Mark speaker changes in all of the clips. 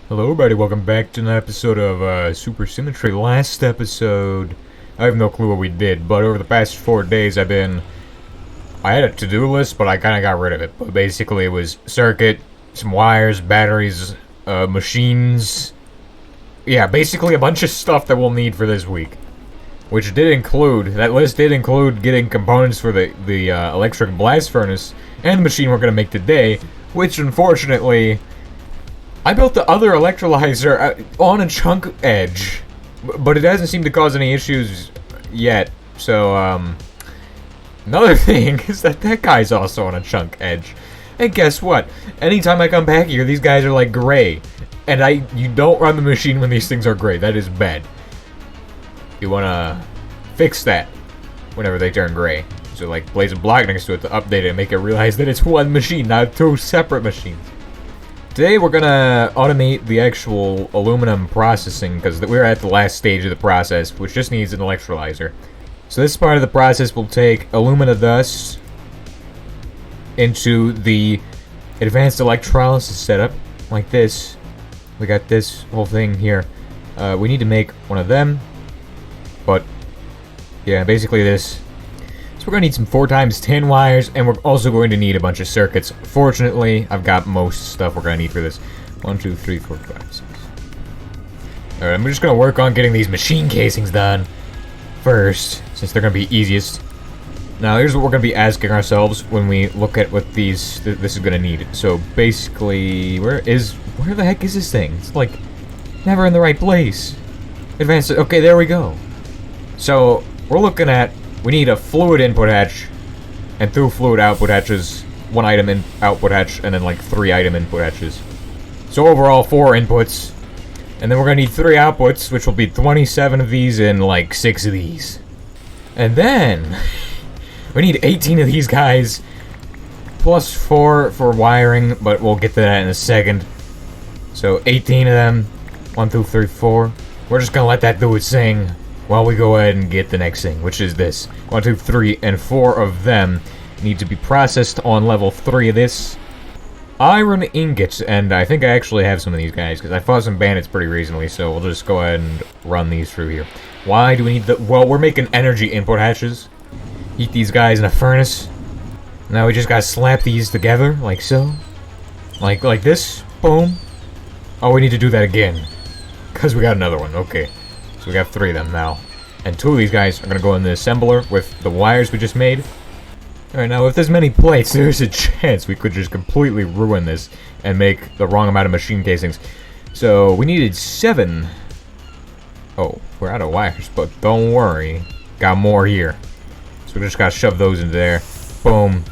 Speaker 1: Hello everybody, welcome back to an episode of Super Symmetry. Last episode, I have no clue what we did, but over the past 4 days I had a to-do list, but I kinda got rid of it. But basically it was circuit, some wires, batteries, machines. Yeah, basically a bunch of stuff that we'll need for this week. Which that list did include getting components for the electric blast furnace and the machine we're gonna make today, which unfortunately I built the other electrolyzer on a chunk edge, but it hasn't seemed to cause any issues yet. So, another thing is that guy's also on a chunk edge. And guess what? Anytime I come back here, these guys are like gray. And you don't run the machine when these things are gray. That is bad. You wanna fix that whenever they turn gray. So like, place a block next to it to update it and make it realize that it's one machine, not two separate machines. Today we're gonna automate the actual aluminum processing because we're at the last stage of the process, which just needs an electrolyzer. So this part of the process will take alumina dust into the advanced electrolysis setup, like this. We got this whole thing here. We need to make one of them, but yeah, basically this. So we're going to need some 4x10 wires, and we're also going to need a bunch of circuits. Fortunately, I've got most stuff we're going to need for this. 1, 2, 3, 4, 5, 6. Alright, I'm just going to work on getting these machine casings done first, since they're going to be easiest. Now, here's what we're going to be asking ourselves when we look at what this is going to need. So, basically, where the heck is this thing? It's like, never in the right place. Advanced, okay, there we go. So, we're looking at, we need a fluid input hatch, and 2 fluid output hatches, 1 item in output hatch, and then like 3 item input hatches. So overall 4 inputs, and then we're gonna need 3 outputs, which will be 27 of these and like 6 of these. And then, we need 18 of these guys, plus 4 for wiring, but we'll get to that in a second. So 18 of them, 1, 2, 3, 4. We're just gonna let that do its thing while we go ahead and get the next thing, which is this. 1, 2, 3, and 4 of them need to be processed on level 3 of this. Iron ingots, and I think I actually have some of these guys, because I fought some bandits pretty recently, so we'll just go ahead and run these through here. Why do we need well, we're making energy input hatches. Heat these guys in a furnace. Now we just gotta slap these together, like so. Like this. Boom. Oh, we need to do that again, because we got another one. Okay. So we got 3 of them now. And 2 of these guys are going to go in the assembler with the wires we just made. Alright, now if there's many plates, there's a chance we could just completely ruin this and make the wrong amount of machine casings. So we needed 7. Oh, we're out of wires, but don't worry. Got more here. So we just got to shove those in there. Boom.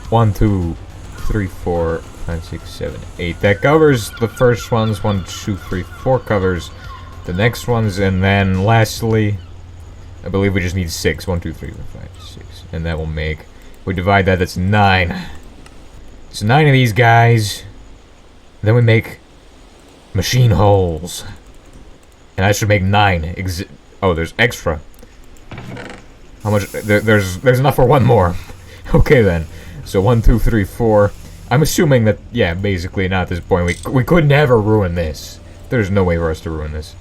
Speaker 1: 1, 2, 3, 4, 5, 6, 7, 8. That covers the first ones. 1, 2, 3, 4 covers the next ones, and then lastly, I believe we just need 6. 1, 2, 3, 4, 5, 6. And that will make, we divide that, that's 9. So 9 of these guys. Then we make machine holes. And I should make 9. Oh, there's extra. How much? There's enough for 1 more. Okay then. So 1, 2, 3, 4. I'm assuming that, yeah, basically not at this point. We could never ruin this. There's no way for us to ruin this.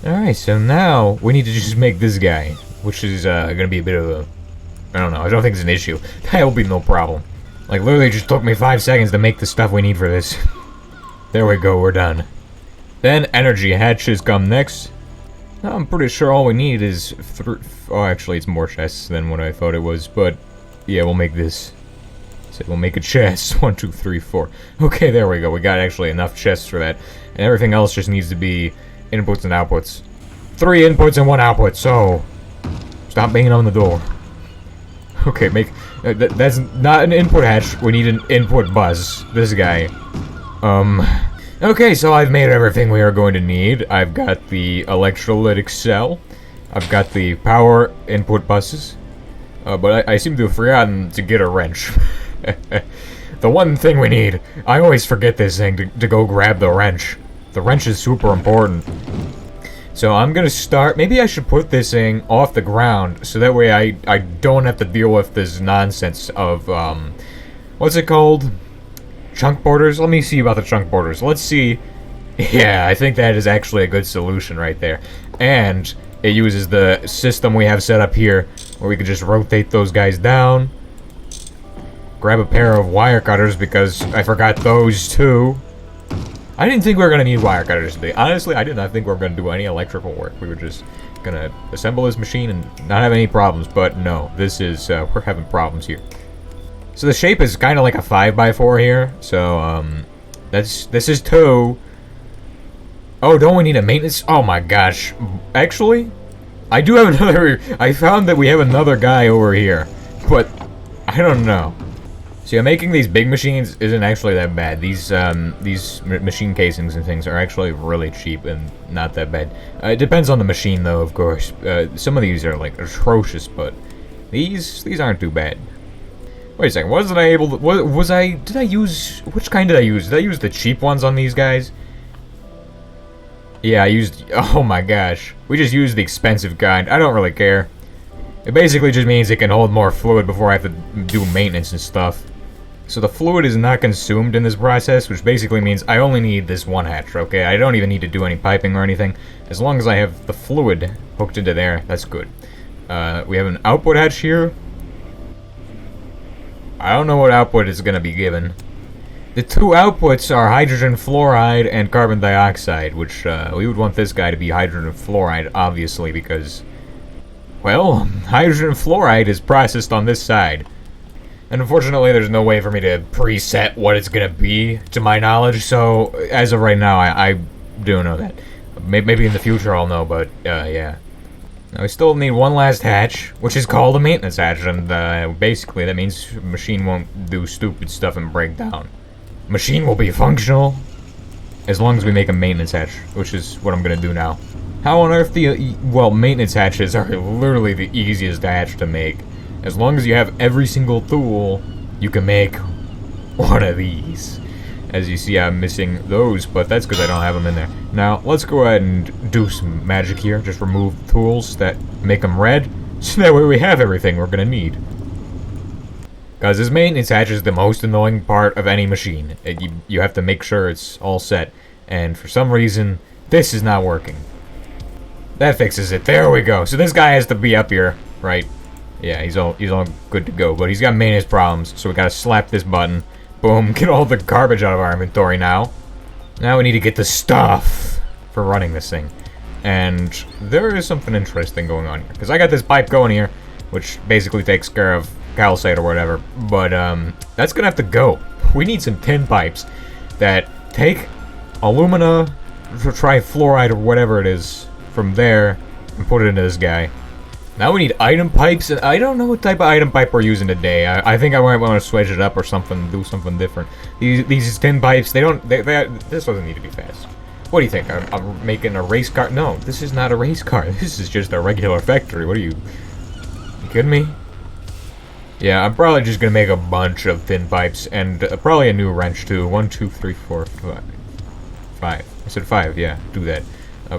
Speaker 1: Alright, so now we need to just make this guy, which is gonna be a bit of a, I don't know, I don't think it's an issue. That'll be no problem. Like, literally just took me 5 seconds to make the stuff we need for this. There we go, we're done. Then energy hatches come next. Now, I'm pretty sure all we need is oh, actually it's more chests than what I thought it was, but yeah, we'll make this. So we'll make a chest. 1, 2, 3, 4. Okay, there we go. We got actually enough chests for that. And everything else just needs to be inputs and outputs. 3 inputs and 1 output, so stop banging on the door. Okay, that's not an input hatch. We need an input bus. This guy. Okay, so I've made everything we are going to need. I've got the electrolytic cell. I've got the power input buses. But I seem to have forgotten to get a wrench. The one thing we need. I always forget this thing to go grab the wrench. The wrench is super important. So I'm gonna start, maybe I should put this thing off the ground, so that way I don't have to deal with this nonsense of, what's it called? Chunk borders? Let me see about the chunk borders. Let's see Yeah, I think that is actually a good solution right there. And it uses the system we have set up here, where we could just rotate those guys down. Grab a pair of wire cutters, because I forgot those too. I didn't think we were going to need wire cutters today. Honestly, I did not think we were going to do any electrical work. We were just going to assemble this machine and not have any problems. But no, this is, we're having problems here. So the shape is kind of like a 5x4 here. So, this is 2. Oh, don't we need a maintenance? Oh my gosh. Actually, I do have another... I found that we have another guy over here. But, I don't know. See, making these big machines isn't actually that bad. These machine casings and things are actually really cheap and not that bad. It depends on the machine, though, of course. Some of these are, like, atrocious, but these aren't too bad. Wait a second, wasn't I able to... Did I use... Which kind did I use? Did I use the cheap ones on these guys? Yeah, I used... Oh my gosh. We just used the expensive kind. I don't really care. It basically just means it can hold more fluid before I have to do maintenance and stuff. So the fluid is not consumed in this process, which basically means I only need this one hatch, okay? I don't even need to do any piping or anything. As long as I have the fluid hooked into there, that's good. We have an output hatch here. I don't know what output is going to be given. The 2 outputs are hydrogen fluoride and carbon dioxide, which we would want this guy to be hydrogen fluoride, obviously, because, well, hydrogen fluoride is processed on this side. And unfortunately, there's no way for me to preset what it's going to be, to my knowledge, so as of right now, I don't know that. Maybe in the future I'll know, but yeah. Now we still need one last hatch, which is called a maintenance hatch, and basically that means the machine won't do stupid stuff and break down. Machine will be functional as long as we make a maintenance hatch, which is what I'm going to do now. How on earth well, maintenance hatches are literally the easiest hatch to make. As long as you have every single tool, you can make one of these. As you see, I'm missing those, but that's because I don't have them in there. Now, let's go ahead and do some magic here. Just remove the tools that make them red, so that way we have everything we're going to need. Because this maintenance hatch is the most annoying part of any machine. You have to make sure it's all set. And for some reason, this is not working. That fixes it. There we go. So this guy has to be up here, right? Yeah, he's all good to go, but he's got maintenance problems, so we gotta slap this button. Boom, get all the garbage out of our inventory now. Now we need to get the stuff for running this thing. And there is something interesting going on here, because I got this pipe going here, which basically takes care of calcite or whatever, but that's gonna have to go. We need some tin pipes that take alumina, trifluoride or whatever it is, from there, and put it into this guy. Now we need item pipes, and I don't know what type of item pipe we're using today. I think I might want to switch it up or something, do something different. These tin pipes, this doesn't need to be fast. What do you think? I'm making a race car? No, this is not a race car. This is just a regular factory. What are you kidding me? Yeah, I'm probably just gonna make a bunch of tin pipes, and probably a new wrench too. 1, 2, 3, 4, 5. 5. I said 5, yeah, do that.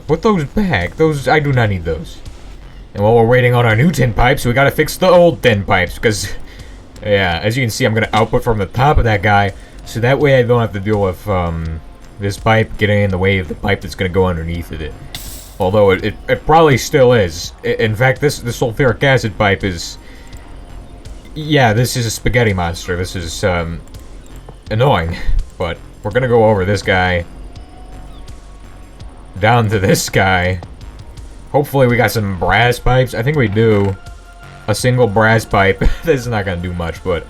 Speaker 1: Put those back. I do not need those. And while we're waiting on our new tin pipes, we gotta fix the old tin pipes, because, yeah, as you can see, I'm gonna output from the top of that guy, so that way I don't have to deal with, this pipe getting in the way of the pipe that's gonna go underneath of it. Although, it probably still is. In fact, this sulfuric acid pipe is... Yeah, this is a spaghetti monster. This is, annoying. But, we're gonna go over this guy, down to this guy. Hopefully we got some brass pipes. I think we do. A single brass pipe. This is not gonna do much, but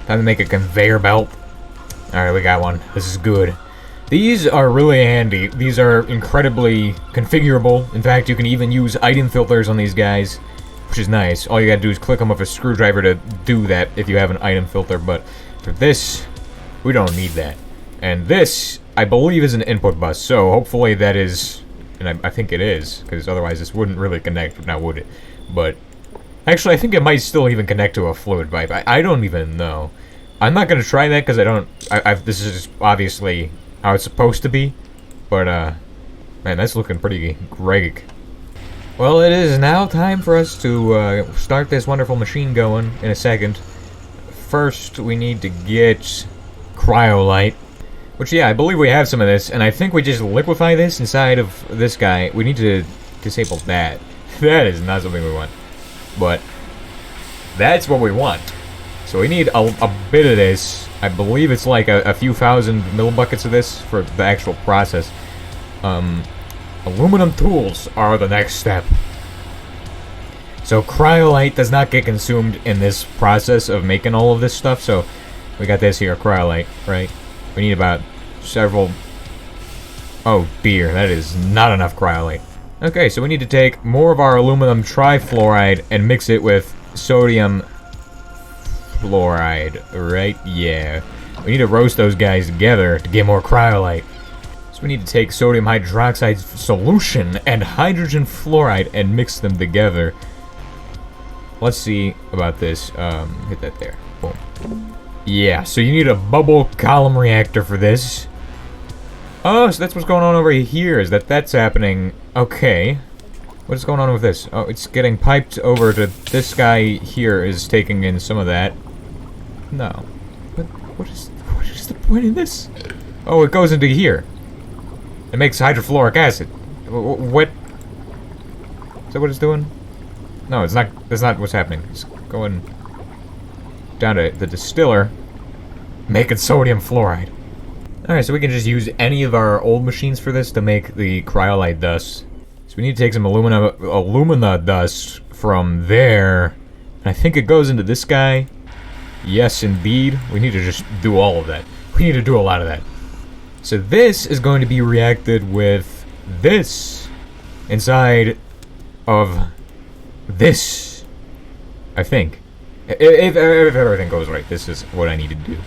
Speaker 1: time to make a conveyor belt. Alright, we got one. This is good. These are really handy. These are incredibly configurable. In fact, you can even use item filters on these guys, which is nice. All you gotta do is click them with a screwdriver to do that if you have an item filter, but for this, we don't need that. And this, I believe, is an input bus, so hopefully that is... And I think it is, because otherwise this wouldn't really connect, now would it? But, actually I think it might still even connect to a fluid pipe. I don't even know. I'm not going to try that, because I don't... this is obviously how it's supposed to be. But, man, that's looking pretty gregic. Well, it is now time for us to start this wonderful machine going in a second. First, we need to get cryolite. Which, yeah, I believe we have some of this, and I think we just liquefy this inside of this guy. We need to disable that. That is not something we want. But that's what we want. So we need a bit of this. I believe it's like a few thousand millibuckets of this for the actual process. Aluminum tools are the next step. So cryolite does not get consumed in this process of making all of this stuff, so we got this here, cryolite, right? We need about several... Oh dear, that is not enough cryolite. Okay, so we need to take more of our aluminum trifluoride and mix it with sodium fluoride, right? Yeah. We need to roast those guys together to get more cryolite. So we need to take sodium hydroxide solution and hydrogen fluoride and mix them together. Let's see about this. Hit that there. Boom. Yeah, so you need a bubble column reactor for this. Oh, so that's what's going on over here, is that's happening. Okay. What is going on with this? Oh, it's getting piped over to this guy here is taking in some of that. No. What is the point of this? Oh, it goes into here. It makes hydrofluoric acid. What? Is that what it's doing? No, it's not. That's not what's happening. It's going down to the distiller, making sodium fluoride. Alright, so we can just use any of our old machines for this to make the cryolite dust. So we need to take some alumina dust from there. And I think it goes into this guy. Yes, indeed. We need to just do all of that. We need to do a lot of that. So this is going to be reacted with this inside of this, I think. If everything goes right, this is what I need to do.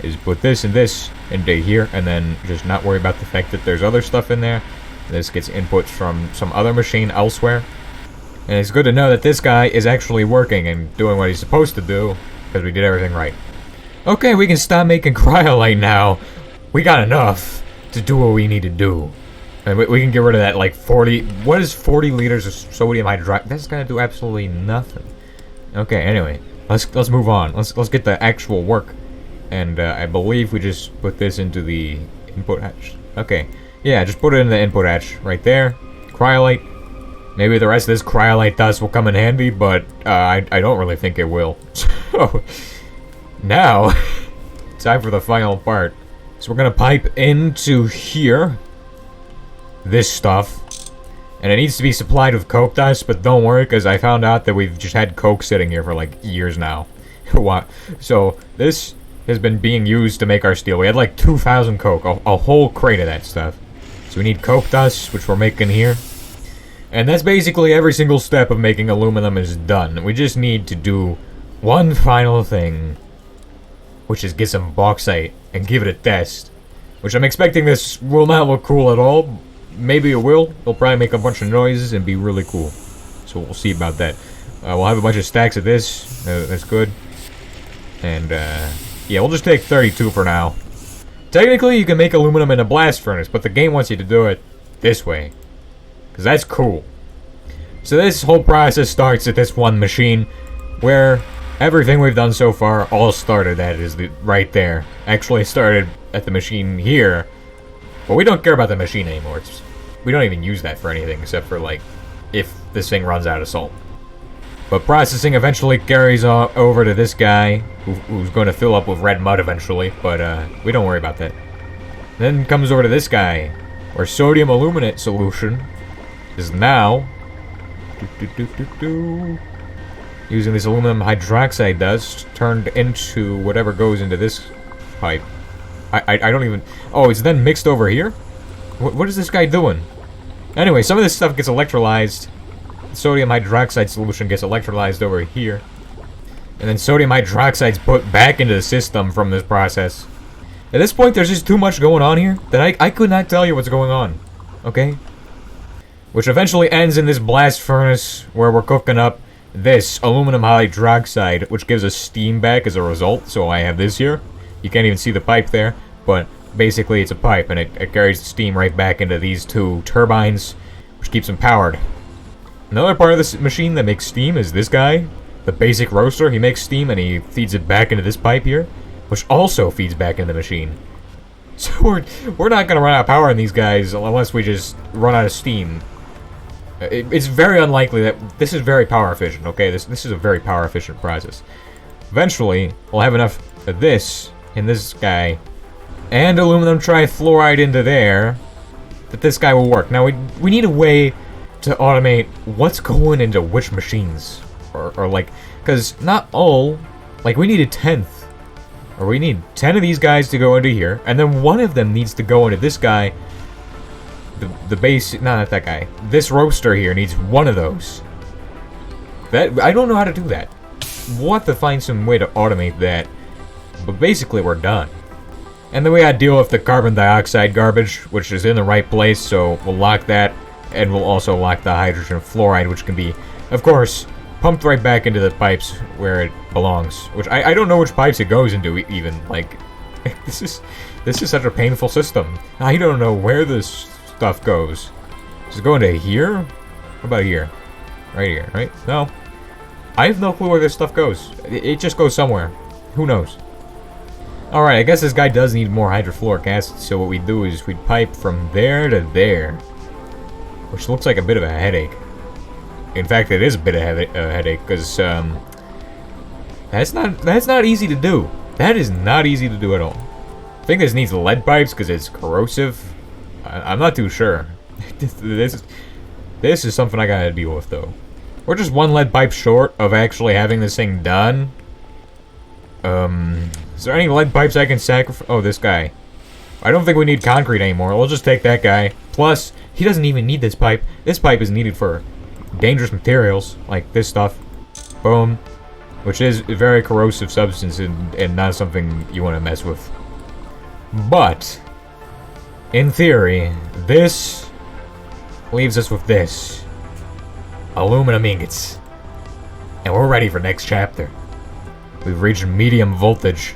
Speaker 1: Is put this and this into here, and then just not worry about the fact that there's other stuff in there. This gets inputs from some other machine elsewhere. And it's good to know that this guy is actually working and doing what he's supposed to do, because we did everything right. Okay, we can stop making cryolite now. We got enough to do what we need to do. And we can get rid of that, like 40... What is 40 liters of sodium hydroxide? That's gonna do absolutely nothing. Okay, anyway. Let's move on. Let's get the actual work. And I believe we just put this into the input hatch. Okay. Yeah, just put it in the input hatch right there. Cryolite. Maybe the rest of this cryolite dust will come in handy, but I don't really think it will. So, now, time for the final part. So we're gonna pipe into here this stuff. And it needs to be supplied with coke dust, but don't worry, because I found out that we've just had coke sitting here for like years now. So this has been being used to make our steel. We had like 2,000 coke, a whole crate of that stuff. So we need coke dust, which we're making here. And that's basically every single step of making aluminum is done. We just need to do one final thing, which is get some bauxite and give it a test. Which I'm expecting this will not look cool at all. Maybe it will. It'll probably make a bunch of noises and be really cool. So we'll see about that. We'll have a bunch of stacks of this. That's good. And, yeah, we'll just take 32 for now. Technically, you can make aluminum in a blast furnace, but the game wants you to do it this way. Because that's cool. So this whole process starts at this one machine, where everything we've done so far all started at is right there. Actually started at the machine here. But we don't care about the machine anymore. We don't even use that for anything, except for, like, if this thing runs out of salt. But processing eventually carries over to this guy, who's going to fill up with red mud eventually, but we don't worry about that. Then comes over to this guy, where sodium aluminate solution is now using this aluminum hydroxide dust turned into whatever goes into this pipe. I don't even... Oh, it's then mixed over here? What is this guy doing? Anyway, some of this stuff gets electrolyzed. Sodium hydroxide solution gets electrolyzed over here. And then sodium hydroxide's put back into the system from this process. At this point, there's just too much going on here that I could not tell you what's going on. Okay? Which eventually ends in this blast furnace where we're cooking up this aluminum hydroxide, which gives us steam back as a result. So I have this here. You can't even see the pipe there, but basically it's a pipe, and it carries the steam right back into these two turbines, which keeps them powered. Another part of this machine that makes steam is this guy, the basic roaster. He makes steam and he feeds it back into this pipe here, which also feeds back into the machine. So we're not gonna run out of power in these guys unless we just run out of steam. It's very unlikely that this is very power efficient. Okay, this is a very power efficient process. Eventually, we'll have enough of this in this guy, and aluminum trifluoride into there, that this guy will work. Now we need a way to automate what's going into which machines, or like, because not all, like we need a 10th. Or we need 10 of these guys to go into here, and then one of them needs to go into this guy. The base, no, not that guy. This roaster here needs one of those. That, I don't know how to do that. We'll have to find some way to automate that. But basically, we're done. And then we gotta deal with the carbon dioxide garbage, which is in the right place, so we'll lock that, and we'll also lock the hydrogen fluoride, which can be, of course, pumped right back into the pipes where it belongs. Which I don't know which pipes it goes into even. Like, this is such a painful system. I don't know where this stuff goes. Does it go into here? What about here? Right here, right? No. I have no clue where this stuff goes. It just goes somewhere. Who knows? Alright, I guess this guy does need more hydrofluoric acid, so what we do is we pipe from there to there. Which looks like a bit of a headache. In fact, it is a bit of a headache, because, that's not easy to do. That is not easy to do at all. I think this needs lead pipes, because it's corrosive. I'm not too sure. This is something I gotta deal with, though. We're just one lead pipe short of actually having this thing done. Is there any lead pipes I can sacrifice? Oh, this guy. I don't think we need concrete anymore. We'll just take that guy. Plus, he doesn't even need this pipe. This pipe is needed for dangerous materials, like this stuff. Boom. Which is a very corrosive substance and not something you want to mess with. But, in theory, this leaves us with this. Aluminum ingots. And we're ready for next chapter. We've reached medium voltage.